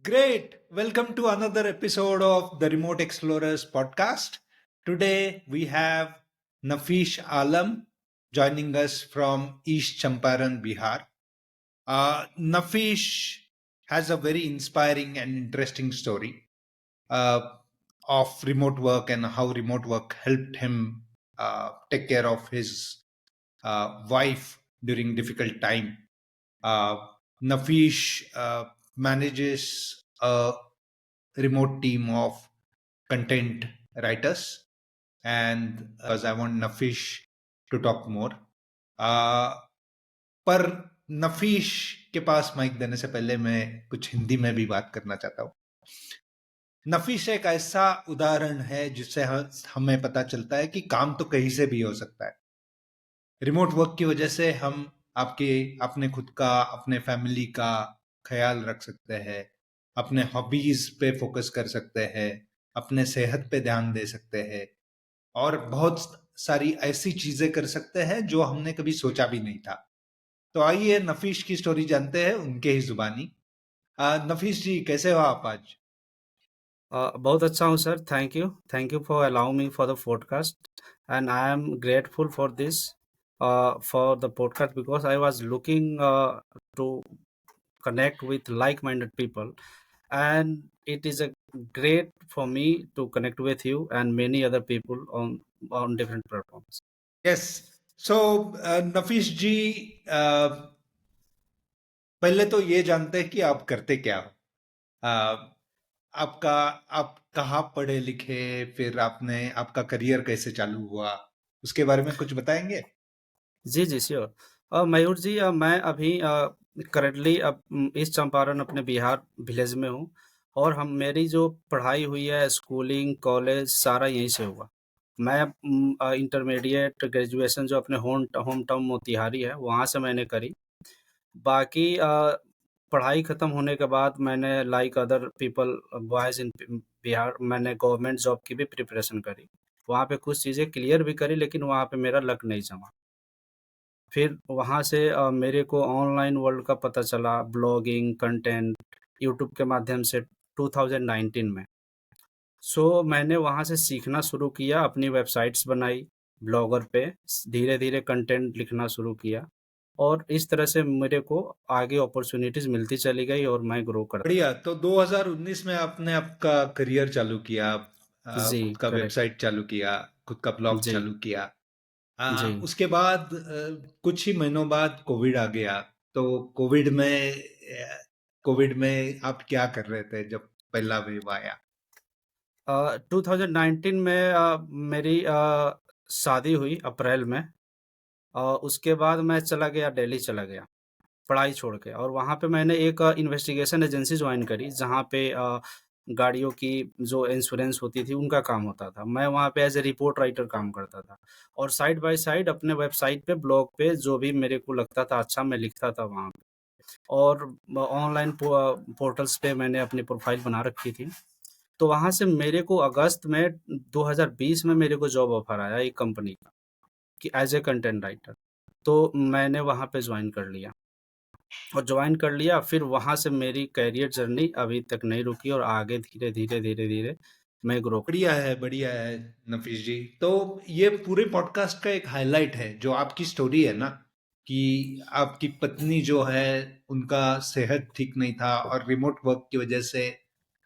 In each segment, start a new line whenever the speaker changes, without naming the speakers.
Great. Welcome to another episode of the Remote Explorers podcast. Today we have Nafish Alam joining us from East Champaran, Bihar. Nafish has a very inspiring and interesting story uh, of remote work and how remote work helped him take care of his wife during difficult time. Uh, Nafish manages a remote team of content writers, and because I want Nafish to talk more. Uh, पर नफीश के पास mic देने से पहले मैं कुछ हिंदी में भी बात करना चाहता हूँ। नफीश एक ऐसा उदाहरण है जिससे हमें पता चलता है कि काम तो कहीं से भी हो सकता है। रिमोट वर्क की वजह से हम अपने खुद का, अपने फैमिली का ख्याल रख सकते हैं, अपने हॉबीज पे फोकस कर सकते हैं, अपने सेहत पे ध्यान दे सकते हैं और बहुत सारी ऐसी चीजें कर सकते हैं जो हमने कभी सोचा भी नहीं था। तो आइए नफीश की स्टोरी जानते हैं उनके ही जुबानी। नफीस जी, कैसे हो आप आज?
बहुत अच्छा हूँ sir, thank you for allow me for the podcast and I am grateful for this for the podcast because I was looking to connect with like-minded people, and it is a great for me to connect with you and many other people on different platforms.
Yes. So Nafees ji, पहले तो ये जानते हैं कि आप करते क्या हो। अ, आपका आप कहाँ पढ़े लिखे, फिर आपने आपका करियर कैसे चालू हुआ, उसके बारे में कुछ बताएंगे?
जी, जी, श्योर। मयूर जी, मैं अभी करंटली ईस्ट चंपारण अपने बिहार विलेज में हूँ और हम मेरी जो पढ़ाई हुई है स्कूलिंग, कॉलेज सारा यहीं से हुआ। मैं इंटरमीडिएट, ग्रेजुएशन जो अपने होम टाउन मोतिहारी है, वहाँ से मैंने करी। बाकी पढ़ाई ख़त्म होने के बाद मैंने like other people boys in Bihar मैंने गवर्नमेंट जॉब की भी प्रिपरेशन करी। वहाँ पे कुछ चीज़ें क्लियर भी करी लेकिन वहाँ पे मेरा लक नहीं जमा। फिर वहाँ से मेरे को ऑनलाइन वर्ल्ड का पता चला, ब्लॉगिंग, कंटेंट, यूट्यूब के माध्यम से 2019 में। सो मैंने वहाँ से सीखना शुरू किया, अपनी वेबसाइट्स बनाई, ब्लॉगर पे धीरे-धीरे कंटेंट लिखना शुरू किया और इस तरह से मेरे को आगे अपॉर्च्युनिटीज़ मिलती चली गई और मैं ग्रो करता
बढ़िया। तो 2019 में आपने आपका करियर चालू किया,
जी,
खुद का
करेक्ट।
वेबसाइट चालू किया, खुद का ब्लॉग
जी,
चालू किया।
जी।
उसके बाद कुछ ही महीनों बाद कोविड आ गया। तो कोविड में आप क्या कर रहे थे जब पहला वेव आया?
2019 में मेरी शादी हुई अप्रैल में। उसके बाद मैं चला गया, दिल्ली चला गया, पढ़ाई छोड़ के और वहाँ पे मैंने एक इन्वेस्टिगेशन एजेंसी जॉइन करी जहाँ पे गाड़ियों की जो इंश्योरेंस होती थी उनका काम होता था। मैं वहाँ पे एज़ ए रिपोर्ट राइटर काम करता था और साइड बाय साइड अपने वेबसाइट पे, ब्लॉग पे जो भी मेरे को लगता था अच्छा मैं लिखता था वहाँ पे और ऑनलाइन पोर्टल्स पे मैंने अपनी प्रोफ़ाइल बना रखी थी। तो वहाँ से मेरे को अगस्त में 2020 में मेरे को जॉब ऑफ़र आया एक कंपनी का कि एज़ ए कंटेंट राइटर। तो मैंने वहाँ पे जॉइन कर लिया। और जॉइन कर लिया, फिर वहाँ से मेरी करियर जर्नी अभी तक नहीं रुकी और आगे धीरे-धीरे, धीरे-धीरे मैं ग्रो
बढ़िया है, बढ़िया है नफीस जी। तो ये पूरे पॉडकास्ट का एक हाईलाइट है जो आपकी स्टोरी है ना, कि आपकी पत्नी जो है उनका सेहत ठीक नहीं था और रिमोट वर्क की वजह से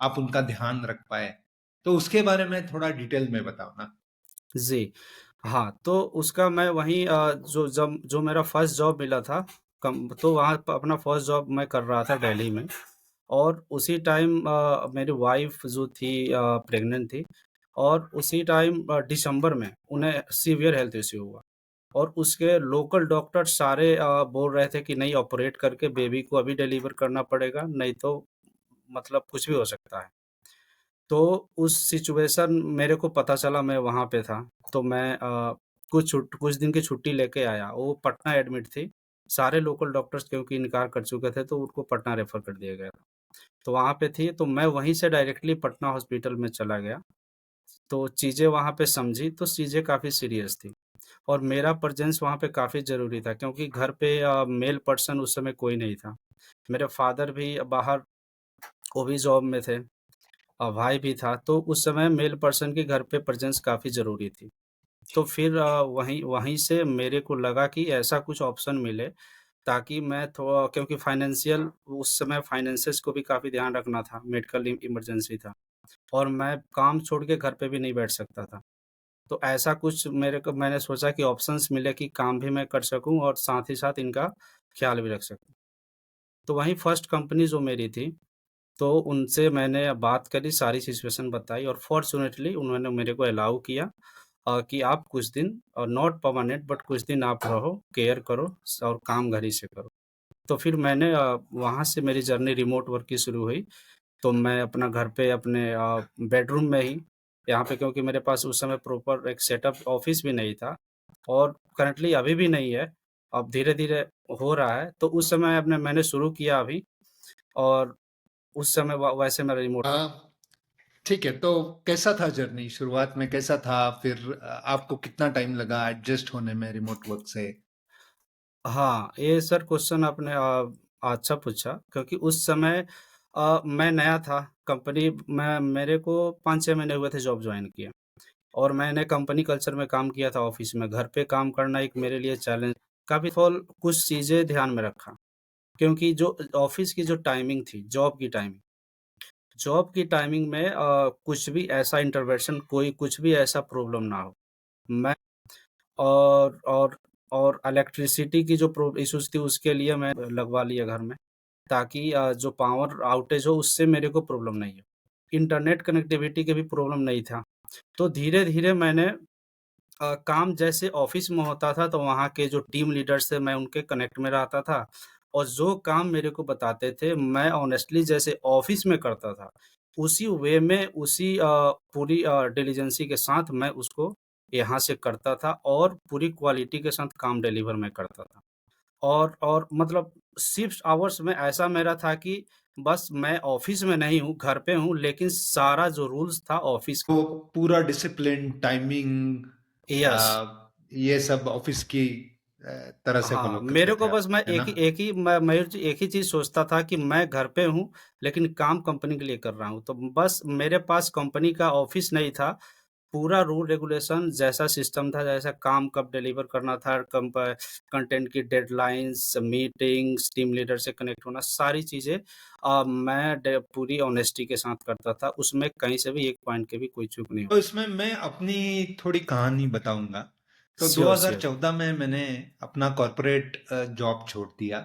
आप उनका ध्यान रख पाए। तो उसके बारे में थोड़ा डिटेल में बताओ ना।
जी। हाँ, तो उसका मैं वहीं जो मेरा फर्स्ट जॉब मिला था कम तो वहाँ प अपना फर्स्ट जॉब मैं कर रहा था दिल्ली में और उसी टाइम मेरी वाइफ़ जो थी प्रेग्नेंट थी और उसी टाइम दिसंबर में उन्हें सीवियर हेल्थ इश्यू हुआ और उसके लोकल डॉक्टर सारे बोल रहे थे कि नहीं ऑपरेट करके बेबी को अभी डिलीवर करना पड़ेगा, नहीं तो मतलब कुछ भी हो सकता है। तो उस सिचुएशन मेरे को पता चला मैं वहाँ पे था, तो मैं कुछ दिन की छुट्टी लेके आया। वो पटना एडमिट थी। सारे लोकल डॉक्टर्स क्योंकि इनकार कर चुके थे, तो उनको पटना रेफ़र कर दिया गया था। तो वहाँ पे थी, तो मैं वहीं से डायरेक्टली पटना हॉस्पिटल में चला गया। तो चीज़ें वहाँ पे समझी, तो चीज़ें काफ़ी सीरियस थी और मेरा प्रेज़ेंस वहाँ पे काफ़ी ज़रूरी था क्योंकि घर पे मेल पर्सन उस समय कोई नहीं था। मेरे फादर भी बाहर वो भी जॉब में थे और भाई भी था, तो उस समय मेल पर्सन के घर पे प्रेज़ेंस काफ़ी ज़रूरी थी। तो फिर वहीं वहीं से मेरे को लगा कि ऐसा कुछ ऑप्शन मिले ताकि मैं थोड़ा, क्योंकि फाइनेंशियल उस समय फाइनेंसेस को भी काफ़ी ध्यान रखना था, मेडिकल इमरजेंसी था और मैं काम छोड़ के घर पे भी नहीं बैठ सकता था। तो ऐसा कुछ मेरे को मैंने सोचा कि ऑप्शंस मिले कि काम भी मैं कर सकूँ और साथ ही साथ इनका ख़्याल भी रख सकूँ। तो वहीं फर्स्ट कंपनी जो मेरी थी, तो उनसे मैंने बात करी, सारी सिचुएशन बताई और फॉर्च्यूनेटली उन्होंने मेरे को अलाउ किया कि आप कुछ दिन नॉट परमानेंट बट कुछ दिन आप रहो, केयर करो और काम घर ही से करो। तो फिर मैंने वहाँ से मेरी जर्नी रिमोट वर्क की शुरू हुई। तो मैं अपना घर पे अपने बेडरूम में ही, यहाँ पे क्योंकि मेरे पास उस समय प्रॉपर एक सेटअप ऑफ़िस भी नहीं था और करंटली अभी भी नहीं है, अब धीरे-धीरे हो रहा है। तो उस समय मैंने शुरू किया अभी और उस समय व वैसे मैं रिमोट वर्क।
हाँ, ठीक है। तो कैसा था जर्नी? शुरुआत में कैसा था? फिर आपको कितना टाइम लगा एडजस्ट होने में रिमोट वर्क से?
हाँ, ये सर क्वेश्चन आपने अच्छा पूछा क्योंकि उस समय मैं नया था, कंपनी में मेरे को 5-6 महीने हुए थे जॉब जॉइन किए और मैंने कंपनी कल्चर में काम किया था ऑफ़िस में। घर पे काम करना एक मेरे लिए चैलेंज, काफ़ी फॉल कुछ चीज़ें ध्यान में रखा क्योंकि जो ऑफ़िस की जो टाइमिंग थी, जॉब की टाइमिंग में कुछ भी ऐसा इंटरवेंशन, कोई कुछ भी ऐसा प्रॉब्लम ना हो। मैं और और इलेक्ट्रिसिटी की जो इश्यूज़ थी उसके लिए मैं लगवा लिया घर में, ताकि जो पावर आउटेज हो उससे मेरे को प्रॉब्लम नहीं हो। इंटरनेट कनेक्टिविटी के भी प्रॉब्लम नहीं था। तो धीरे-धीरे मैंने काम जैसे ऑफ़िस में होता था तो वहाँ के जो टीम लीडर्स थे मैं उनके कनेक्ट में रहता था और जो काम मेरे को बताते थे मैं ऑनेस्टली जैसे ऑफ़िस में करता था, उसी वे में उसी पूरी डिलिजेंसी के साथ मैं उसको यहाँ से करता था और पूरी क्वालिटी के साथ काम डिलीवर मैं करता था। और मतलब शिफ्ट आवर्स में ऐसा मेरा था कि बस मैं ऑफ़िस में नहीं हूँ, घर पे हूँ, लेकिन सारा जो रूल्स था ऑफ़िस
तो
का।
पूरा डिसिप्लिन, टाइमिंग,
यस।
ये सब ऑफिस की तरह से
हाँ,
फॉलो करते
मेरे
थे
को
आप,
बस मैं
है ना?
एक ही मयूर जी एक ही चीज़ सोचता था कि मैं घर पे हूँ, लेकिन काम कंपनी के लिए कर रहा हूँ। तो बस मेरे पास कंपनी का ऑफ़िस नहीं था, पूरा रूल रेगुलेशन जैसा सिस्टम था, जैसा काम कब डिलीवर करना था, कंटेंट की डेडलाइन्स, मीटिंग्स, टीम लीडर से कनेक्ट होना, सारी चीज़ें मैं पूरी ऑनेस्टी के साथ करता था। उसमें कहीं से भी एक पॉइंट की भी कोई चूक नहीं
तो
होती।
इसमें मैं अपनी थोड़ी कहानी बताऊंगा। तो
श्योर, श्योर।
2014 में मैंने अपना कॉरपोरेट जॉब छोड़ दिया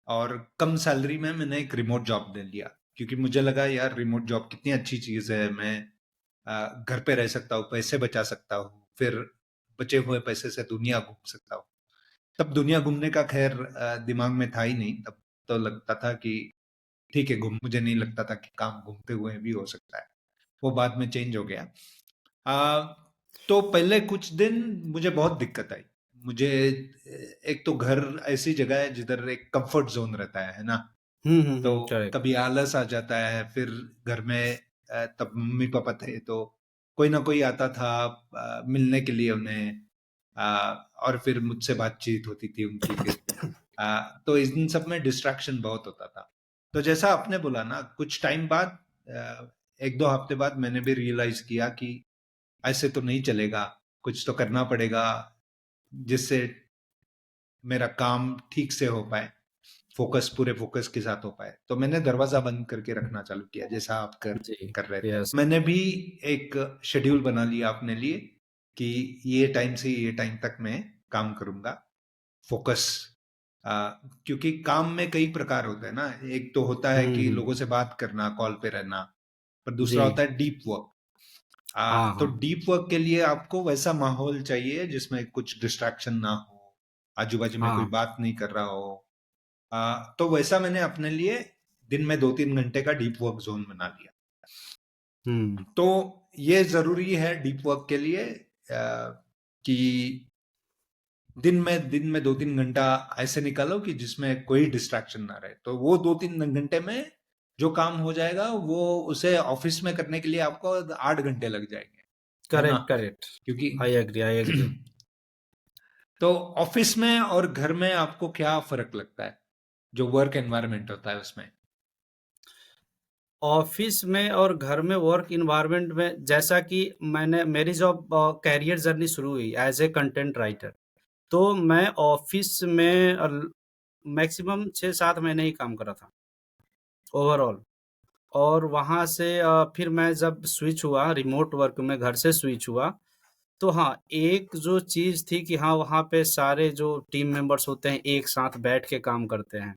और कम सैलरी में मैंने एक रिमोट जॉब ले लिया, क्योंकि मुझे लगा यार रिमोट जॉब कितनी अच्छी चीज़ है। मैं घर पे रह सकता हूँ, पैसे बचा सकता हूँ, फिर बचे हुए पैसे से दुनिया घूम सकता हूँ। तब दुनिया घूमने का खैर दिमाग में था ही नहीं। तब तो लगता था कि ठीक है घूम, मुझे नहीं लगता था कि काम घूमते हुए भी हो सकता है। वो बाद में चेंज हो गया। आ, तो पहले कुछ दिन मुझे बहुत दिक्कत आई। मुझे एक तो घर ऐसी जगह है जिधर एक कंफर्ट जोन रहता है ना? तो
करेक्ट।
कभी आलस आ जाता है, फिर घर में तब मम्मी पापा थे तो कोई ना कोई आता था मिलने के लिए उन्हें, और फिर मुझसे बातचीत होती थी उनकी। फिर तो इन सब में डिस्ट्रैक्शन बहुत होता था। तो जैसा आपने बोला ना, कुछ टाइम बाद, एक दो हफ्ते बाद मैंने भी रियलाइज किया कि ऐसे तो नहीं चलेगा, कुछ तो करना पड़ेगा जिससे मेरा काम ठीक से हो पाए, फोकस पूरे फोकस के साथ हो पाए। तो मैंने दरवाजा बंद करके रखना चालू किया, जैसा आप कर
जी,
कर रहे थे।
यस।
मैंने भी एक शेड्यूल बना लिया अपने लिए कि ये टाइम से ये टाइम तक मैं काम करूंगा, फोकस। क्योंकि काम में कई प्रकार होते हैं ना। एक तो होता है
हुँ,
कि
हुँ।
लोगों से बात करना, कॉल पे रहना, पर दूसरा
जी।
होता है डीप वर्क।
हाँ,
तो
हाँ।
डीप वर्क के लिए आपको वैसा माहौल चाहिए जिसमें कुछ डिस्ट्रैक्शन ना हो, आजू बाजू में कोई
हाँ।
बात नहीं कर रहा हो। तो वैसा मैंने अपने लिए दिन में 2-3 घंटे का डीप वर्क जोन बना लिया।
हुँ।
तो ये जरूरी है डीप वर्क के लिए, कि दिन में 2-3 घंटा ऐसे निकालो कि जिसमें कोई डिस्ट्रैक्शन ना रहे। तो वो 2-3 घंटे में जो काम हो जाएगा, वो उसे ऑफिस में करने के लिए आपको 8 घंटे लग जाएंगे, है ना?
Correct, correct.
क्योंकि
आई एग्री।
तो ऑफिस में और घर में आपको क्या फर्क लगता है, जो वर्क एनवायरनमेंट होता है उसमें?
ऑफ़िस में और घर में वर्क एनवायरनमेंट में जैसा कि मैंने मेरी जॉब करियर जर्नी शुरू हुई एज़ ए कंटेंट राइटर। तो मैं ऑफ़िस में मैक्सिमम 6-7 महीने ही काम करा था ओवरऑल। और वहाँ से फिर मैं जब स्विच हुआ रिमोट वर्क में घर से स्विच हुआ, तो हाँ, एक जो चीज़ थी कि हाँ, वहाँ पे सारे जो टीम मेंबर्स होते हैं, एक साथ बैठ के काम करते हैं।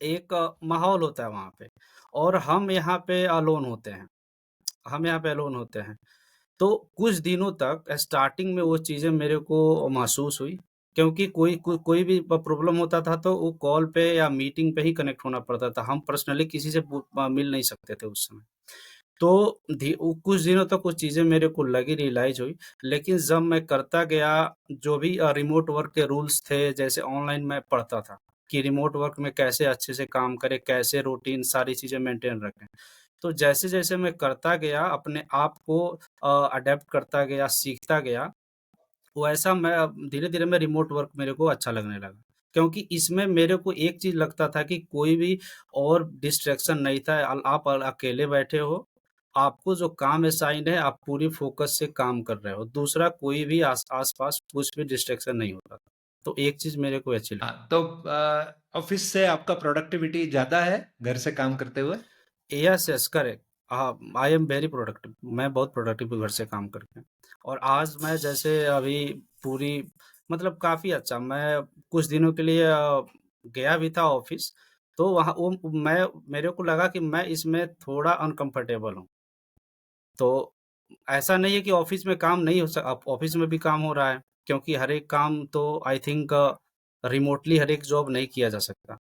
एक माहौल होता है वहाँ पे और हम यहाँ पे अलोन होते हैं। तो कुछ दिनों तक स्टार्टिंग में वो चीज़ें मेरे को महसूस हुई क्योंकि कोई भी प्रॉब्लम होता था तो वो कॉल पे या मीटिंग पे ही कनेक्ट होना पड़ता था। हम पर्सनली किसी से मिल नहीं सकते थे उस समय। तो कुछ दिनों तक वो चीज़ें मेरे को लगी रियलाइज़ हुई, लेकिन जब मैं करता गया जो भी रिमोट वर्क के रूल्स थे, जैसे ऑनलाइन मैं पढ़ता था कि रिमोट वर्क में कैसे अच्छे से काम करें, कैसे रूटीन सारी चीज़ें मेंटेन रखें। तो जैसे-जैसे मैं करता गया, अपने आप को अडैप्ट करता गया, सीखता गया, वैसा मैं अब धीरे-धीरे मैं रिमोट वर्क मेरे को अच्छा लगने लगा। क्योंकि इसमें मेरे को एक चीज़ लगता था कि कोई भी और डिस्ट्रैक्शन नहीं था। आप अकेले बैठे हो, आपको जो काम असाइन्ड है, आप पूरी फ़ोकस से काम कर रहे हो। दूसरा कोई भी आस-पास कुछ भी डिस्ट्रैक्शन नहीं होता था। तो एक चीज़ मेरे को अच्छी लगी।
हाँ, तो ऑफिस से आपका प्रोडक्टिविटी ज़्यादा है घर से काम करते हुए?
Yes, yes, correct. I am very productive. मैं बहुत प्रोडक्टिव हूँ घर से काम करके। और आज मैं जैसे अभी पूरी मतलब काफ़ी अच्छा मैं कुछ दिनों के लिए गया भी था ऑफ़िस, तो वहाँ वो मैं मेरे को लगा कि मैं इसमें थोड़ा अनकम्फ़र्टेबल हूँ। तो ऐसा नहीं है कि ऑफ़िस में काम नहीं हो ऑफ़िस में भी काम हो रहा है, क्योंकि हर एक काम तो आई थिंक रिमोटली हर एक जॉब नहीं किया जा सकता।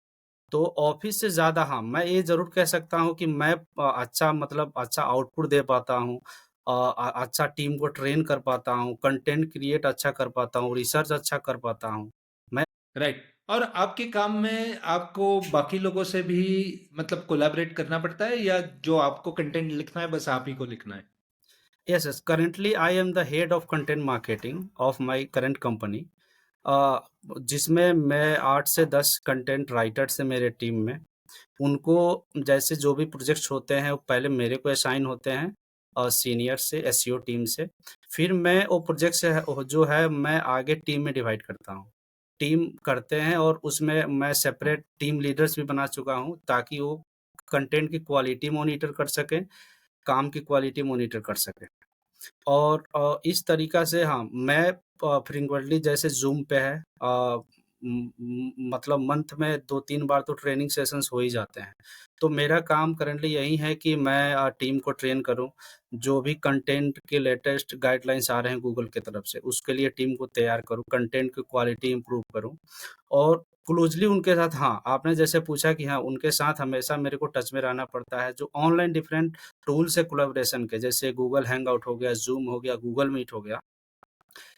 तो ऑफ़िस से ज़्यादा हाँ, मैं ये ज़रूर कह सकता हूँ कि मैं अच्छा मतलब अच्छा आउटपुट दे पाता हूँ। अच्छा टीम को ट्रेन कर पाता हूँ, कंटेंट क्रिएट अच्छा कर पाता हूँ, रिसर्च अच्छा कर पाता हूँ। मैं
राइट। और आपके काम में आपको बाकी लोगों से भी मतलब कोलैबोरेट करना पड़ता है या जो आपको कंटेंट लिखना है बस आप ही को लिखना है?
Yes, yes, currently I am the head of content marketing of my current company. जिसमें मैं 8 से 10 कंटेंट राइटर्स हैं मेरे टीम में। उनको जैसे जो भी प्रोजेक्ट्स होते हैं, वो पहले मेरे को असाइन होते हैं सीनियर से, एसईओ टीम से। फिर मैं वो प्रोजेक्ट्स है वो जो है मैं आगे टीम में डिवाइड करता हूँ। टीम करते हैं और उसमें मैं सेपरेट टीम लीडर्स भी बना चुका हूँ ताकि वो कंटेंट की क्वालिटी मॉनिटर कर सकें, काम की क्वालिटी मॉनिटर कर सकें। और इस तरीक़ा से हाँ, मैं फ्रीक्वेंटली जैसे ज़ूम पे है मतलब मंथ में 2-3 बार तो ट्रेनिंग सेशंस हो ही जाते हैं। तो मेरा काम करंटली यही है कि मैं टीम को ट्रेन करूँ, जो भी कंटेंट के लेटेस्ट गाइडलाइंस आ रहे हैं गूगल की तरफ से, उसके लिए टीम को तैयार करूँ, कंटेंट की क्वालिटी इम्प्रूव करूँ और क्लोज़ली उनके साथ हाँ, आपने जैसे पूछा कि हाँ, उनके साथ हमेशा मेरे को टच में रहना पड़ता है, जो ऑनलाइन डिफरेंट टूल्स है कोलैबोरेशन के, जैसे गूगल हैंगआउट हो गया, ज़ूम हो गया, गूगल मीट हो गया,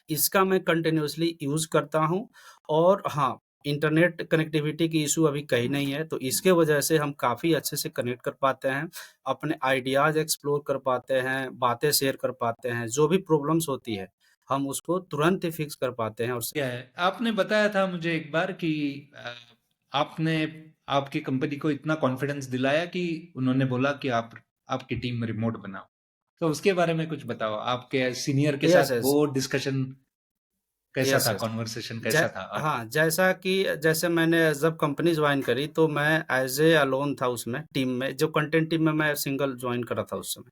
इसका मैं कंटिन्यूअसली यूज़ करता हूँ और हाँ, इंटरनेट कनेक्टिविटी की इश्यू अभी कहीं नहीं है, तो इसके वजह से हम काफ़ी अच्छे से कनेक्ट कर पाते हैं, अपने आइडियाज़ एक्सप्लोर कर पाते हैं, बातें शेयर कर पाते हैं, जो भी प्रॉब्लम्स होती है, हम उसको तुरंत ही फिक्स कर पाते हैं और
क्या है, आपने बताया था मुझे एक बार कि अ, आपने आपकी कंपनी को इतना कॉन्फिडेंस दिलाया कि उन्होंने बोला कि आप आपकी टीम रिमोट बनाओ। तो उसके बारे में कुछ बताओ, आपके सीनियर के
यस,
साथ
यस।
वो डिस्कशन कैसा
यस,
था,
यस।
कॉन्वर्सेशन
जै
कैसा था?
हाँ, जैसा कि जैसे मैंने जब कंपनी जॉइन करी तो मैं एज़ ए अलोन था उसमें टीम में, जो कंटेंट टीम में मैं सिंगल जॉइन करा था उस समय।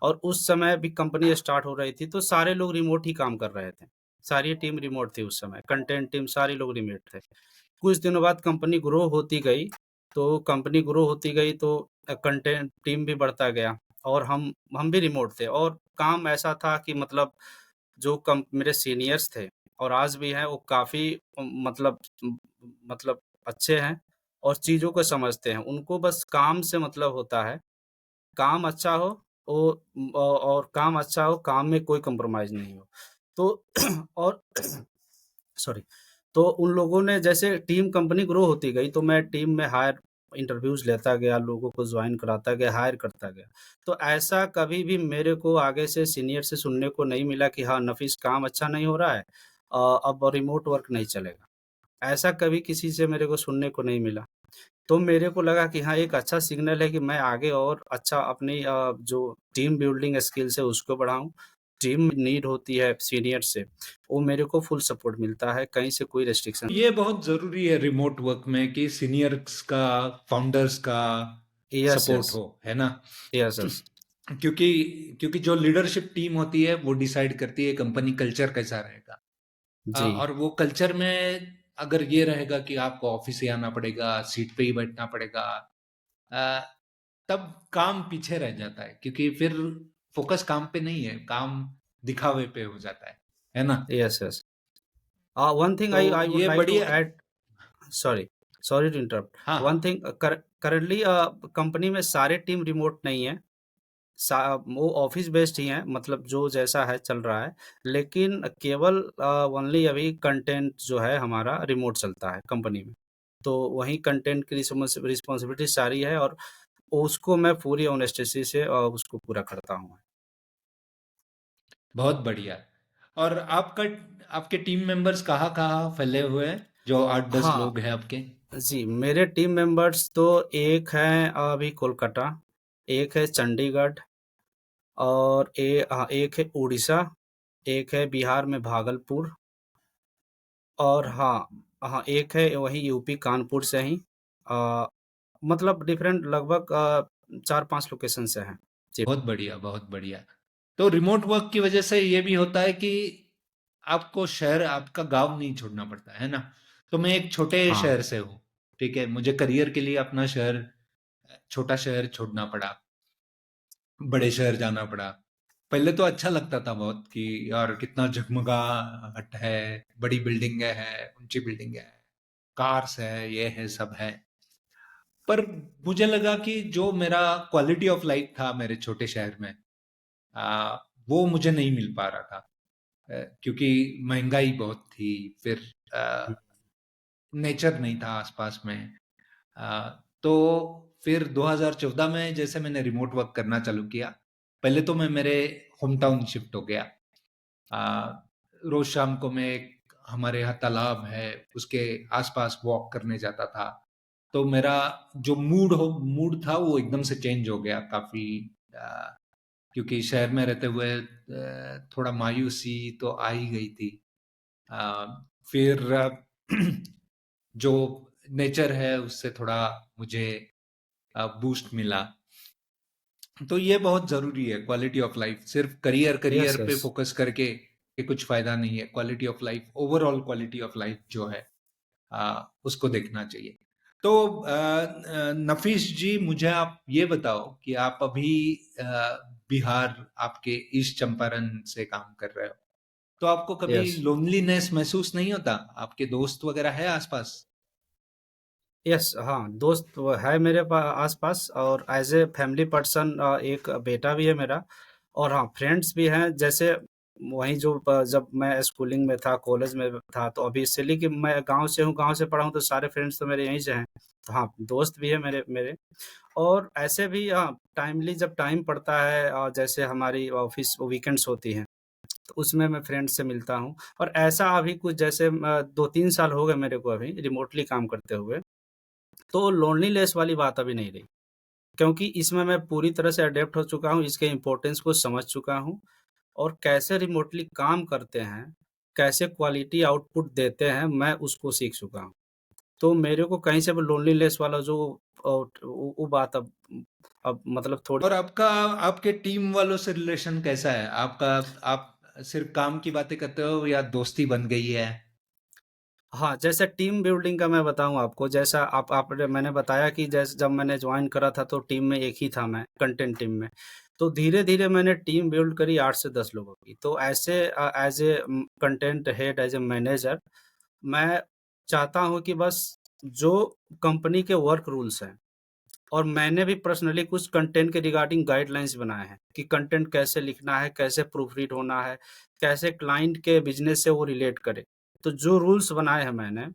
और उस समय भी कंपनी स्टार्ट हो रही थी तो सारे लोग रिमोट ही काम कर रहे थे। सारी टीम रिमोट थी उस समय, कंटेंट टीम सारे लोग रिमोट थे। कुछ दिनों बाद कंपनी ग्रो होती गई, तो कंपनी ग्रो होती गई तो कंटेंट टीम भी बढ़ता गया और हम भी रिमोट थे और काम ऐसा था कि मतलब जो कम मेरे सीनियर्स थे और आज भी हैं वो काफ़ी मतलब अच्छे हैं और चीज़ों को समझते हैं। उनको बस काम से मतलब होता है, काम अच्छा हो और काम अच्छा हो, काम में कोई कॉम्प्रोमाइज़ नहीं हो। तो और सॉरी, तो उन लोगों ने जैसे टीम कंपनी ग्रो होती गई तो मैं टीम में हायर इंटरव्यूज़ लेता गया, लोगों को जॉइन कराता गया, हायर करता गया। तो ऐसा कभी भी मेरे को आगे से सीनियर से सुनने को नहीं मिला कि हाँ, नफ़ीस काम अच्छा नहीं हो रहा है अब रिमोट वर्क नहीं चलेगा। ऐसा कभी किसी से मेरे को सुनने को नहीं मिला। तो मेरे को लगा कि हाँ, एक अच्छा सिग्नल है कि मैं आगे और अच्छा अपनी जो टीम बिल्डिंग स्किल्स है उसको बढ़ाऊँ। टीम नीड होती है सीनियर से, वो मेरे को फुल सपोर्ट मिलता है, कहीं से कोई रिस्ट्रिक्शन।
ये बहुत ज़रूरी है रिमोट वर्क में कि सीनियर्स का, फाउंडर्स का
यस,
सपोर्ट
यस।
हो, है ना?
Yes, yes.
क्योंकि क्योंकि जो लीडरशिप टीम होती है वो डिसाइड करती है कंपनी कल्चर कैसा रहेगा।
जी,
और वो कल्चर में अगर ये रहेगा कि आपको ऑफिस से आना पड़ेगा, सीट पे ही बैठना पड़ेगा, अ, तब काम पीछे रह जाता है, क्योंकि फिर फोकस काम पे नहीं है, काम दिखावे पे हो जाता है ना?
Yes, yes. One thing
तो
I would
ये
like to
बढ़िया।
add. Sorry, sorry to interrupt. One
हाँ,
thing, currently कंपनी में सारे टीम रिमोट नहीं है। वो ऑफिस बेस्ड ही हैं, मतलब जो जैसा है चल रहा है। लेकिन केवल ओनली अभी कंटेंट जो है हमारा रिमोट चलता है कंपनी में। तो वहीं कंटेंट की रिस्पॉन्सिबिलिटी सारी है, और उसको मैं पूरी ऑनेस्टी से उसको पूरा करता हूँ।
बहुत बढ़िया। और आपका, आपके टीम मेंबर्स कहाँ-कहाँ फैले हुए हैं, जो 8-10
हाँ
लोग हैं आपके?
जी, मेरे टीम मेंबर्स तो एक हैं अभी कोलकाता, एक है चंडीगढ़, और एक है उड़ीसा, एक है बिहार में भागलपुर, और हाँ, हाँ, एक है वहीं यूपी कानपुर से ही। अ, मतलब डिफरेंट लगभग 4-5 लोकेशन से हैं। जी।
बहुत बढ़िया, बहुत बढ़िया। तो रिमोट वर्क की वजह से ये भी होता है कि आपको शहर, आपका गांव नहीं छोड़ना पड़ता है ना? तो मैं एक छोटे
हाँ,
शहर से हूँ, ठीक है? मुझे करियर के लिए अपना शहर, छोटा शहर छोड़ना पड़ा, बड़े शहर जाना पड़ा। पहले तो अच्छा लगता था बहुत कि यार कितना जगमगाहट है, बड़ी बिल्डिंगें हैं, ऊंची बिल्डिंगें हैं, कार्स है, ये है, सब है। पर मुझे लगा कि जो मेरा क्वालिटी ऑफ लाइफ था मेरे छोटे शहर में, आ, वो मुझे नहीं मिल पा रहा था। क्योंकि महंगाई बहुत थी, फिर
हुँ,
नेचर नहीं था आसपास में। आ, तो फिर 2014 में जैसे मैंने रिमोट वर्क करना चालू किया, पहले तो मैं मेरे होम टाउन शिफ्ट हो गया। आ, रोज शाम को मैं हमारे यहाँ तालाब है, उसके आसपास वॉक करने जाता था। तो मेरा जो मूड था वो एकदम से चेंज हो गया काफी। आ, क्योंकि शहर में रहते हुए थोड़ा मायूसी तो आ ही गई थी। आ, फिर जो नेचर है उससे थोड़ा मुझे बूस्ट मिला। तो ये बहुत जरूरी है, क्वालिटी ऑफ लाइफ। सिर्फ करियर करियर
यस,
पे
यस,
फोकस करके के कुछ फायदा नहीं है। Quality of life, overall quality of life जो है, उसको देखना चाहिए। तो नफीस जी, मुझे आप ये बताओ कि आप अभी बिहार, आपके ईस्ट चंपारण से काम कर रहे हो, तो आपको कभी
यस।
लोनलीनेस महसूस नहीं होता? आपके दोस्त वगैरह है आसपास?
यस, हाँ, दोस्त वो है मेरे आस-पास, और एज़ ए फैमिली पर्सन एक बेटा भी है मेरा। और हाँ, फ्रेंड्स भी हैं, जैसे वहीं जो जब मैं स्कूलिंग में था, कॉलेज में था, तो अभी इसलिए कि मैं गाँव से हूँ, गाँव से पढ़ा हूँ, तो सारे फ्रेंड्स तो मेरे यहीं से हैं। तो हाँ, दोस्त भी है मेरे। और ऐसे भी टाइमली जब टाइम पड़ता है, जैसे हमारी ऑफ़िस वीकेंड्स होती हैं, तो उसमें मैं फ्रेंड्स से मिलता हूँ। और ऐसा अभी कुछ जैसे 2-3 साल हो गए मेरे को अभी रिमोटली काम करते हुए। तो लोनलीनेस वाली बात अभी नहीं रही, क्योंकि इसमें मैं पूरी तरह से अडैप्ट हो चुका हूँ, इसके इम्पोर्टेंस को समझ चुका हूँ, और कैसे रिमोटली काम करते हैं, कैसे क्वालिटी आउटपुट देते हैं, मैं उसको सीख चुका हूँ। तो मेरे को कहीं से भी लोनलीनेस वाला जो वो बात अब मतलब थोड़ी।
और आपका, आपके टीम वालों से रिलेशन कैसा है आपका? आप सिर्फ काम की बातें करते हो या दोस्ती बन गई है?
हाँ, जैसे टीम बिल्डिंग का मैं बताऊँ आपको, जैसा आपने मैंने बताया कि जैसे जब मैंने जॉइन करा था तो टीम में एक ही था मैं, कंटेंट टीम में। तो धीरे-धीरे मैंने टीम बिल्ड करी 8 से 10 लोगों की। तो ऐसे as a content head, as a manager, मैं चाहता हूँ कि बस जो कंपनी के वर्क रूल्स हैं, और मैंने भी पर्सनली कुछ कंटेंट के रिगार्डिंग गाइडलाइंस बनाए हैं कि कंटेंट कैसे लिखना है, कैसे प्रूफ रीड होना है, कैसे क्लाइंट के बिज़नेस से वो रिलेट करे। तो जो रूल्स बनाए हैं मैंने,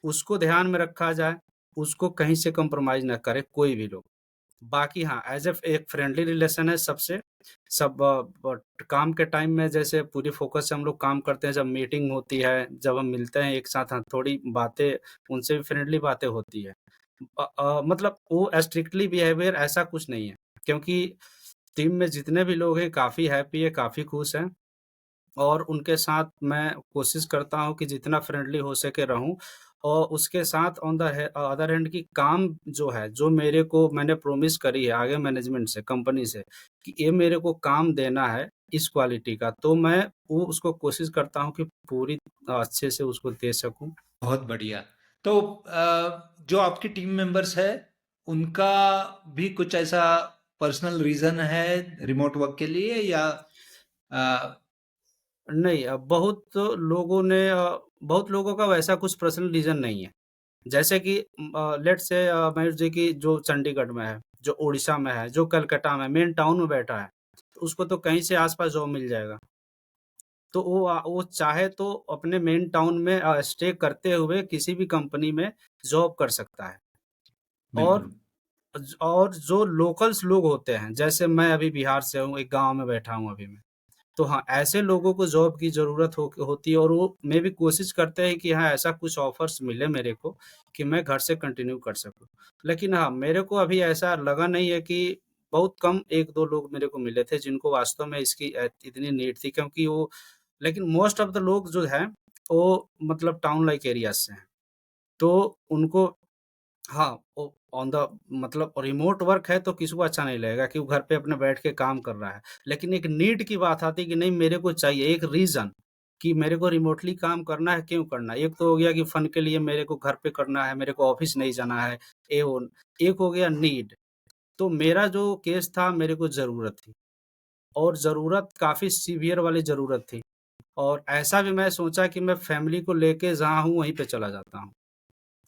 उसको ध्यान में रखा जाए, उसको कहीं से कॉम्प्रोमाइज़ ना करे कोई भी लोग। बाकी हाँ, एज़ एक फ्रेंडली रिलेशन है सबसे। सब बट काम के टाइम में जैसे पूरी फ़ोकस से हम लोग काम करते हैं, जब मीटिंग होती है, जब हम मिलते हैं एक साथ, हाँ, थोड़ी बातें, उनसे भी फ्रेंडली बातें होती है। मतलब वो स्ट्रिक्टली बिहेवियर ऐसा कुछ नहीं है, क्योंकि टीम में जितने भी लोग हैं काफ़ी हैप्पी है, काफ़ी खुश हैं और उनके साथ मैं कोशिश करता हूँ कि जितना फ्रेंडली हो सके रहूँ और उसके साथ ऑन द अदर हैंड कि काम जो है, जो मेरे को मैंने प्रॉमिस करी है आगे मैनेजमेंट से, कंपनी से कि ये मेरे को काम देना है इस क्वालिटी का, तो मैं वो उसको कोशिश करता हूँ कि पूरी अच्छे से उसको दे सकूँ।
बहुत बढ़िया। तो जो आपके टीम मेंबर्स है, उनका भी कुछ ऐसा पर्सनल रीजन है रिमोट वर्क के लिए, या अ,
नहीं बहुत लोगों का वैसा कुछ पर्सनल रीज़न नहीं है। जैसे कि लेट्स से मयूर जी की जो चंडीगढ़ में है, जो उड़ीसा में है, जो कलकत्ता में मेन टाउन में बैठा है, तो उसको तो कहीं से आस-पास जॉब मिल जाएगा। तो वो चाहे तो अपने मेन टाउन में स्टे करते हुए किसी भी कंपनी में जॉब कर सकता है। और
बिल्कुल।
और जो लोकल्स लोग होते हैं, जैसे मैं अभी बिहार से हूँ, एक गाँव में बैठा हूँ अभी मैं। तो हाँ, ऐसे लोगों को जॉब की ज़रूरत होती है और वो मे भी कोशिश करते हैं कि हाँ, ऐसा कुछ ऑफ़र्स मिले मेरे को कि मैं घर से कंटिन्यू कर सकूँ। लेकिन हाँ, मेरे को अभी ऐसा लगा नहीं है कि बहुत कम 1-2 लोग मेरे को मिले थे जिनको वास्तव में इसकी इतनी नीड थी, क्योंकि वो लेकिन मोस्ट ऑफ द लोग जो हैं, वो मतलब टाउन लाइक एरियाज़ से हैं। तो उनको हाँ, वो ऑन द मतलब रिमोट वर्क है तो किसी को अच्छा नहीं लगेगा कि वो घर पे अपने बैठ के काम कर रहा है। लेकिन एक नीड की बात आती है कि नहीं मेरे को चाहिए, एक रीज़न कि मेरे को रिमोटली काम करना है, क्यों करना है? एक तो हो गया कि फ़न के लिए मेरे को घर पे करना है, मेरे को ऑफ़िस नहीं जाना है, ये वो। एक हो गया नीड। तो मेरा जो केस था मेरे को ज़रूरत थी और ज़रूरत काफ़ी सीवियर वाली ज़रूरत थी और ऐसा भी मैं सोचा कि मैं फैमिली को लेके जहाँ हूँ वहीं पे चला जाता हूँ।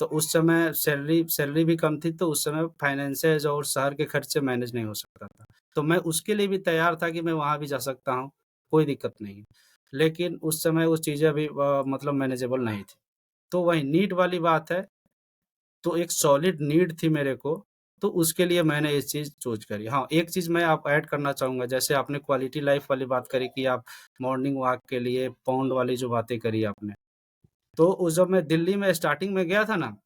तो उस समय सैलरी सैलरी भी कम थी, तो उस समय फाइनेंसेस और शहर के खर्चे मैनेज नहीं हो सकता था। तो मैं उसके लिए भी तैयार था कि मैं वहाँ भी जा सकता हूँ, कोई दिक्कत नहीं है। लेकिन उस समय वो चीज़ें अभी मतलब मैनेजेबल नहीं थी। तो वही नीड वाली बात है, तो एक सॉलिड नीड थी मेरे को, तो उसके लिए मैंने ये चीज़ चूज़ करी। हाँ, एक चीज़ मैं आप ऐड करना चाहूँगा, जैसे आपने क्वालिटी लाइफ़ वाली बात करी कि आप मॉर्निंग वॉक के लिए पॉन्ड वाली जो बातें करी आपने, तो उस जब मैं दिल्ली में स्टार्टिंग में गया था ना,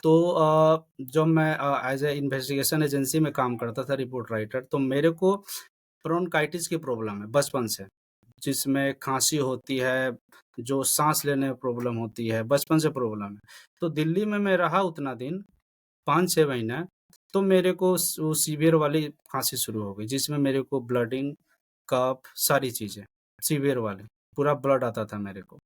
तो जब मैं एज़ अ इन्वेस्टिगेशन एजेंसी में काम करता था रिपोर्ट राइटर, तो मेरे को ब्रोंकाइटिस की प्रॉब्लम है बचपन से, जिसमें खाँसी होती है, जो साँस लेने में प्रॉब्लम होती है, बचपन से प्रॉब्लम है। तो दिल्ली में मैं रहा उतना दिन, 5-6 महीना, तो मेरे को वो सीवियर वाली खाँसी शुरू हो गई, जिसमें मेरे को ब्लडिंग, कफ सारी चीज़ें, सीवियर वाली, पूरा ब्लड आता था मेरे को।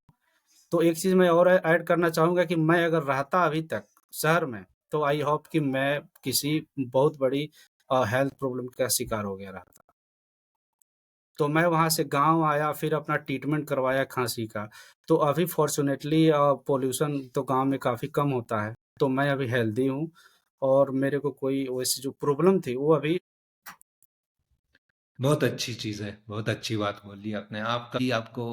तो एक चीज़ मैं और ऐड करना चाहूँगा कि मैं अगर रहता अभी तक शहर में, तो आई होप कि मैं किसी बहुत बड़ी हेल्थ प्रॉब्लम का शिकार हो गया रहता। तो मैं वहाँ से गाँव आया, फिर अपना ट्रीटमेंट करवाया खाँसी का। तो अभी फ़ॉर्च्यूनेटली पॉल्यूशन तो गाँव में काफ़ी कम होता है, तो मैं अभी हेल्दी हूँ और मेरे को कोई वैसी जो प्रॉब्लम थी, वो अभी
बहुत अच्छी चीज़ है, बहुत अच्छी बात बोली आपने। आपका कि आपको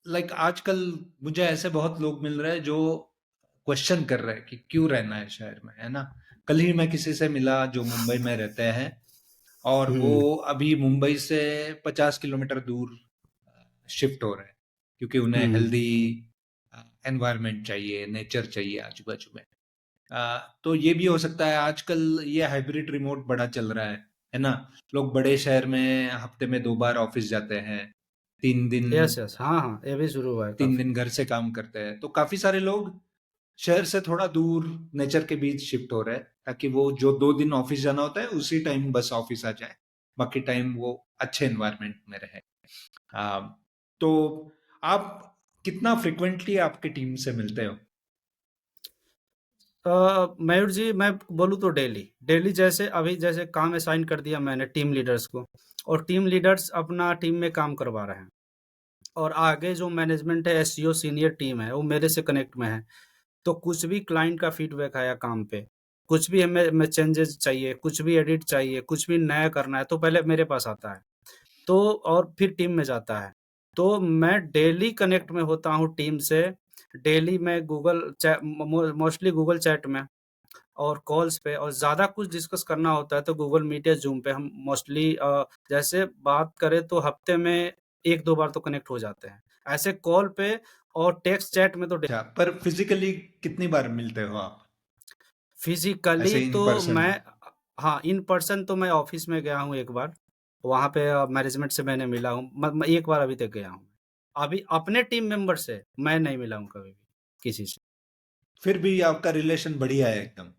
लाइक आजकल मुझे ऐसे बहुत लोग मिल रहे हैं जो क्वेश्चन कर रहे हैं कि क्यों रहना है शहर में, है ना? कल ही मैं किसी से मिला जो मुंबई में रहते हैं, और वो
हुँ,
अभी मुंबई से 50 किलोमीटर दूर शिफ्ट हो रहे हैं, क्योंकि उन्हें
हुँ,
हेल्दी एनवायरनमेंट चाहिए, नेचर चाहिए आजू बाजू में। तो ये भी हो सकता है, आजकल ये हाइब्रिड रिमोट बड़ा चल रहा है ना? लोग बड़े शहर में हफ्ते में 2 बार ऑफिस जाते हैं, 3 दिन
यस, यस। हाँ, हाँ, ये भी शुरू हुआ है
तीन
काफ़ी।
दिन घर से काम करते हैं। तो काफी सारे लोग शहर से थोड़ा दूर नेचर के बीच शिफ्ट हो रहे हैं, ताकि वो जो 2 दिन ऑफिस जाना होता है उसी टाइम बस ऑफिस आ जाए, बाकी टाइम वो अच्छे एनवायरनमेंट में रहे। आ, तो आप कितना फ्रिक्वेंटली आपके टीम से मिलते हो?
मयूर जी मैं बोलूँ तो डेली डेली जैसे अभी जैसे काम असाइन कर दिया मैंने टीम लीडर्स को और टीम लीडर्स अपना टीम में काम करवा रहे हैं और आगे जो मैनेजमेंट है एसईओ सीनियर टीम है वो मेरे से कनेक्ट में है। तो कुछ भी क्लाइंट का फीडबैक आया काम पे, कुछ भी हमें चेंजेस चाहिए, कुछ भी एडिट चाहिए, कुछ भी नया करना है तो पहले मेरे पास आता है। तो और फिर टीम में जाता है। तो मैं डेली कनेक्ट में होता हूँ टीम से, डेली मैं गूगल मोस्टली गूगल चैट में और कॉल्स पे और ज़्यादा कुछ डिस्कस करना होता है तो गूगल मीट या ज़ूम पे हम मोस्टली जैसे बात करें तो हफ्ते में 1-2 बार तो कनेक्ट हो जाते हैं। ऐसे कॉल पे और टेक्स्ट चैट में तो
अच्छा, पर फिजिकली कितनी बार मिलते हो आप?
फिज़िकली
ऐसे इन
तो
पर्सन?
मैं हाँ, इन पर्सन तो मैं ऑफ़िस में गया हूँ एक बार। वहाँ पे मैनेजमेंट से मैंने मिला हूँ। मैं एक बार अभी तक गया हूँ। अभी अपने टीम मेंबर से मैं नहीं मिला हूँ कभी भी, किसी से।
फिर भी आपका रिलेशन बढ़िया है एकदम।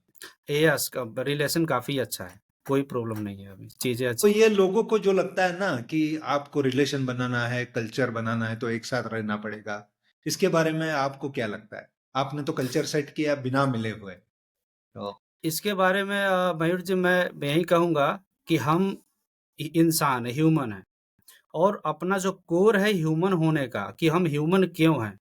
यस, क रिलेशन काफ़ी अच्छा है। कोई प्रॉब्लम नहीं है अभी, चीज़ें
तो
अच्छी।
ये लोगों को जो लगता है ना कि आपको रिलेशन बनाना है, कल्चर बनाना है, तो एक साथ रहना पड़ेगा, इसके बारे में आपको क्या लगता है? आपने तो कल्चर सेट किया बिना मिले हुए, तो
इसके बारे में मयूर जी मैं यही कहूँगा कि हम इंसान है, ह्यूमन है और अपना जो कोर है ह्यूमन होने का कि हम ह्यूमन क्यों हैं,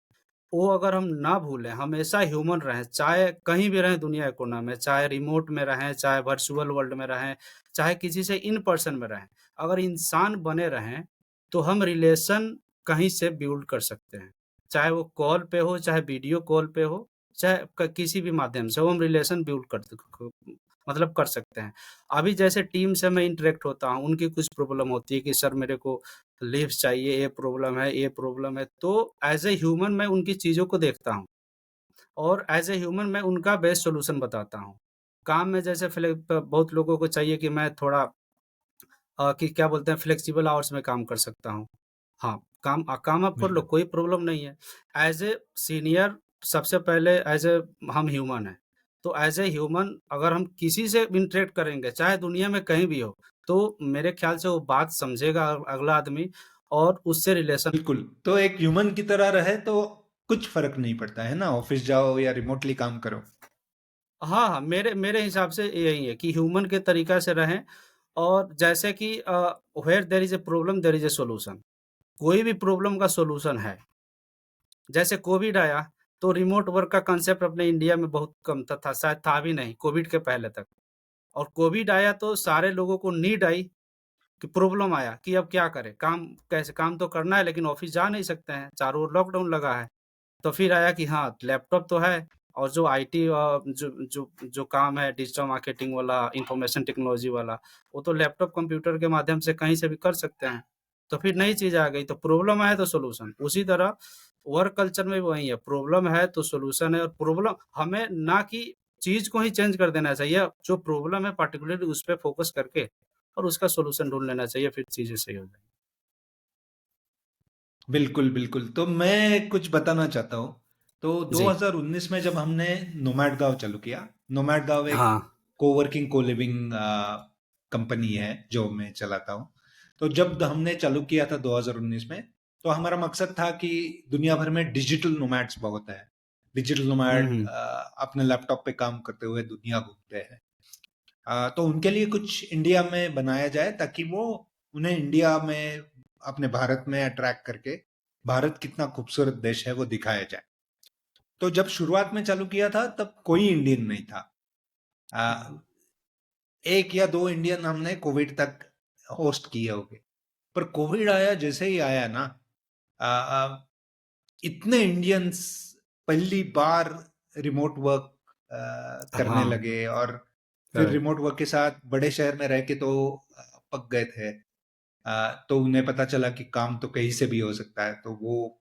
वो अगर हम ना भूलें, हमेशा ह्यूमन रहें, चाहे कहीं भी रहें दुनिया के कोना में, चाहे रिमोट में रहें, चाहे वर्चुअल वर्ल्ड में रहें, चाहे किसी से इन पर्सन में रहें। अगर इंसान बने रहें, तो हम रिलेशन कहीं से बिल्ड कर सकते हैं। चाहे वो कॉल पे हो, चाहे वीडियो कॉल पे हो, चाहे क किसी भी माध्यम से, वो हम रिलेशन बिल्ड कर क क मतलब कर सकते हैं। अभी जैसे टीम से मैं इंटरेक्ट होता हूँ, उनकी कुछ प्रॉब्लम होती है कि सर मेरे को लीव चाहिए, ये प्रॉब्लम है, तो ऐज़ ए ह्यूमन मैं उनकी चीज़ों को देखता हूँ और ऐज़ ए ह्यूमन मैं उनका बेस्ट सॉल्यूशन बताता हूँ। काम में जैसे बहुत लोगों को चाहिए कि मैं थोड़ा कि क्या बोलते हैं फ्लेक्सिबल आवर्स में काम कर सकता हूँ। हाँ, काम आप कर लो,
बिल्कुल।
कोई प्रॉब्लम नहीं है। ऐज़ ए सीनियर सबसे पहले हम ह्यूमन हैं, तो ऐज़ ए ह्यूमन अगर हम किसी से इंटरेक्ट करेंगे, चाहे दुनिया में कहीं भी हो, तो मेरे ख्याल से वो बात समझेगा अगला आदमी और उससे रिलेशन।
बिल्कुल, तो एक ह्यूमन की तरह रहे तो कुछ फ़र्क नहीं पड़ता, है ना? ऑफ़िस जाओ या रिमोटली काम करो।
हाँ, हाँ, मेरे मेरे हिसाब से यही है कि ह्यूमन के तरीक़ा से रहें और जैसे कि where there is a problem there is a solution. कोई भी प्रॉब्लम का सॉल्यूशन है। जैसे कोविड आया, तो रिमोट वर्क का कांसेप्ट अपने इंडिया में बहुत कम था, शायद था भी नहीं, कोविड के पहले तक। और कोविड आया तो सारे लोगों को नीड आई कि प्रॉब्लम आया कि अब क्या करें? काम तो करना है लेकिन ऑफ़िस जा नहीं सकते हैं, चारों ओर लॉकडाउन लगा है। तो फिर आया कि हाँ, लैपटॉप तो है और जो आईटी जो काम है डिजिटल मार्केटिंग वाला, इन्फॉर्मेशन टेक्नोलॉजी वाला, वो तो लैपटॉप कंप्यूटर के माध्यम से कहीं से भी कर सकते हैं। तो फिर नई चीज़ आ गई, तो प्रॉब्लम है तो सॉल्यूशन। उसी तरह वर्क कल्चर में भी वही है, प्रॉब्लम है तो सॉल्यूशन है और प्रॉब्लम हमें ना कि चीज़ को ही चेंज कर देना चाहिए, जो प्रॉब्लम है पार्टिकुलरली उस पे फ़ोकस करके और उसका सॉल्यूशन ढूँढ लेना चाहिए, फिर चीज़ें सही हो जाएँगी।
बिल्कुल, बिल्कुल। तो मैं कुछ बताना चाहता हूँ। तो
जी।
2019 में जब हमने नोमैड गाँव चालू किया, नोमैड गाँव एक
हाँ।
कोवर्किंग को-लिविंग कंपनी है जो मैं चलाता हूँ। तो जब हमने चालू किया था 2019 में, तो हमारा मकसद था कि दुनिया भर में डिजिटल नोमैड्स बहुत हैं। डिजिटल
हुँ,
नोमैड
हुँ।
अपने लैपटॉप पे काम करते हुए दुनिया घूमते हैं। तो उनके लिए कुछ इंडिया में बनाया जाए ताकि वो उन्हें इंडिया में अपने भारत में अट्रैक्ट करके भारत कितना खूबसूरत देश है वो दिखाया जाए। तो जब शुरुआत में चालू किया था तब कोई इंडियन नहीं था। आ, एक या दो इंडियन हमने कोविड तक होस्ट किए होंगे। पर कोविड आया, जैसे ही आया ना, आ, आ, इतने इंडियंस पहली बार रिमोट वर्क करने
हाँ,
लगे और फिर
करेक्ट।
रिमोट वर्क के साथ बड़े शहर में रह के तो पक गए थे। तो उन्हें पता चला कि काम तो कहीं से भी हो सकता है, तो वो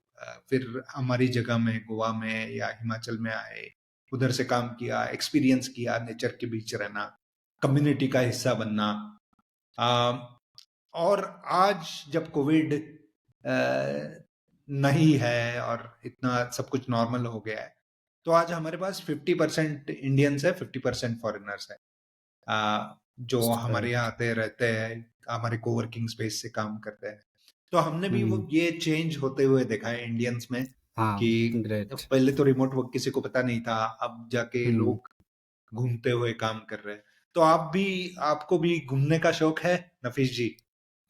फिर हमारी जगह में गोवा में या हिमाचल में आए, उधर से काम किया, एक्सपीरियंस किया नेचर के बीच रहना, कम्युनिटी का हिस्सा बनना। अ, और आज जब कोविड नहीं है और इतना सब कुछ नॉर्मल हो गया है, तो आज हमारे पास 50% इंडियंस है, 50% फॉरेनर्स है, जो हमारे यहाँ
करेक्ट।
आते रहते हैं, हमारे कोवर्किंग स्पेस से काम करते हैं। तो हमने भी वो
हुँ।
ये चेंज होते हुए देखा है इंडियंस में
हाँ,
कि
ग्रेट।
पहले तो रिमोट वर्क किसी को पता नहीं था, अब जाके
हुँ।
लोग घूमते हुए काम कर रहे हैं। तो आपको भी घूमने का शौक है, नफीस जी?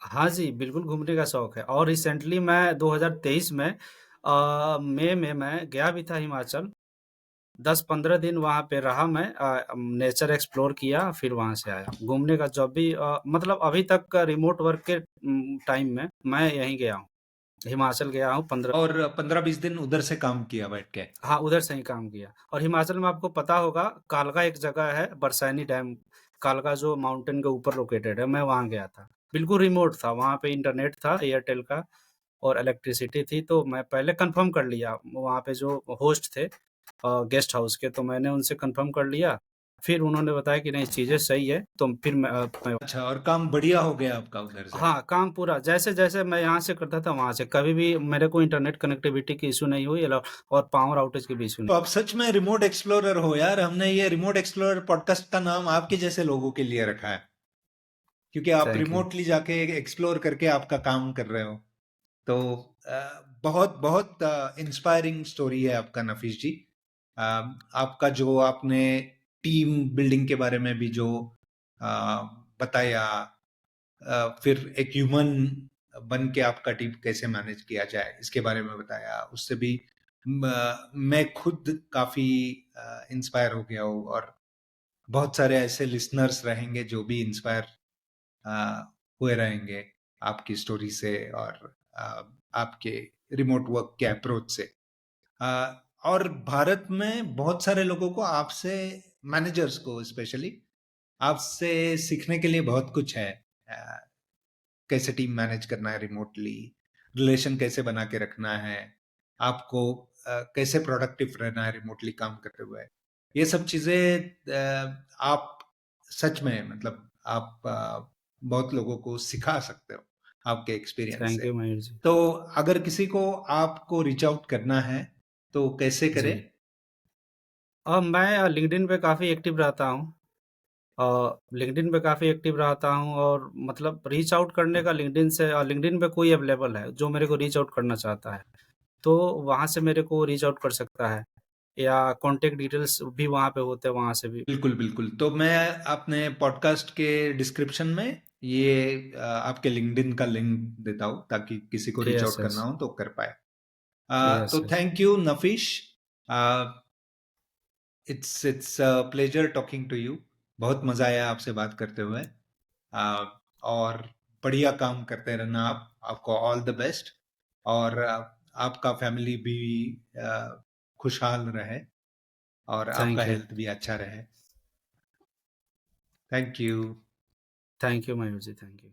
हाँ जी, बिल्कुल घूमने का शौक है और रिसेंटली मैं 2023 में मई में मैं गया भी था हिमाचल। 10-15 दिन वहाँ पे रहा मैं नेचर एक्सप्लोर किया फिर वहाँ से आया। घूमने का जब भी मतलब अभी तक का रिमोट वर्क के टाइम में मैं यहीं गया हूँ। हिमाचल गया हूँ 15।
और 15-20 दिन उधर से काम किया बैठ के?
हाँ, उधर से ही काम किया और हिमाचल में आपको पता होगा कालका एक जगह है बरसानी डैम, कालका जो माउंटेन के ऊपर लोकेटेड है, मैं वहाँ गया था। बिल्कुल रिमोट था, वहाँ पे इंटरनेट था एयरटेल का और इलेक्ट्रिसिटी थी, तो मैं पहले कन्फर्म कर लिया, वहाँ पे जो होस्ट थे गेस्ट हाउस के, तो मैंने उनसे कन्फर्म कर लिया फिर उन्होंने बताया कि नहीं चीज़ें सही है, तो फिर मैं
अच्छा, और काम बढ़िया हो गया आपका उधर से।
हाँ, काम पूरा जैसे-जैसे मैं यहाँ से करता था वहाँ से, कभी भी मेरे को इंटरनेट कनेक्टिविटी की इश्यू नहीं हुई और पावर आउटेज की भी इश्यू
तो
नहीं।
आप सच में रिमोट एक्सप्लोरर हो यार। हमने ये रिमोट एक्सप्लोरर पॉडकास्ट का नाम आपके जैसे लोगों के लिए रखा है, क्योंकि आप
थैंक यू,
रिमोटली जाके एक्सप्लोर करके आपका काम कर रहे हो। तो बहुत बहुत इंस्पायरिंग स्टोरी है आपका नफीस जी। अ, आपका जो आपने टीम बिल्डिंग के बारे में भी जो अ, बताया, फिर एक ह्यूमन बन के आपका टीम कैसे मैनेज किया जाए इसके बारे में बताया, उससे भी मैं खुद काफी इंस्पायर हो गया हूँ। और बहुत सारे ऐसे लिसनर्स रहेंगे जो भी इंस्पायर हुए रहेंगे आपकी स्टोरी से और आपके रिमोट वर्क के अप्रोच से। और भारत में बहुत सारे लोगों को आपसे, मैनेजर्स को स्पेशली, आपसे सीखने के लिए बहुत कुछ है। अ, कैसे टीम मैनेज करना है रिमोटली, रिलेशन कैसे बना के रखना है, आपको कैसे प्रोडक्टिव रहना है रिमोटली काम करते हुए। ये सब चीजें आप सच में, मतलब आप बहुत लोगों को सिखा सकते हो आपके एक्सपीरियंस
थैंक
से।
यू मयूर जी।
तो अगर किसी को आपको रीच आउट करना है तो कैसे करे?
जी, मैं लिंक्डइन पे काफ़ी एक्टिव रहता हूँ। लिंक्डइन पे काफ़ी एक्टिव रहता हूँ और मतलब रीच आउट करने का लिंक्डइन पे कोई अवेलेबल है, जो मेरे को रीच आउट करना चाहता है, तो वहाँ से मेरे को रीच आउट कर सकता है या कॉन्टैक्ट डिटेल्स भी वहाँ पे होते हैं, वहाँ से भी।
बिल्कुल बिल्कुल। तो मैं अपने पॉडकास्ट के डिस्क्रिप्शन में ये आपके लिंक्डइन का लिंक देता हूँ, ताकि किसी को रीच
यस,
आउट
यस।
करना हो तो कर पाए।
यस,
तो
yes.
Thank you Nafees. It's pleasure talking to you. बहुत मजा आया आपसे बात करते हुए। uh, और बढ़िया काम करते रहना आप। आपको ऑल द बेस्ट। और आपका फैमिली भी खुशहाल रहे और आपका
थैंक यू।
हेल्थ भी अच्छा रहे। Thank you.
Thank you Mayur ji, thank you.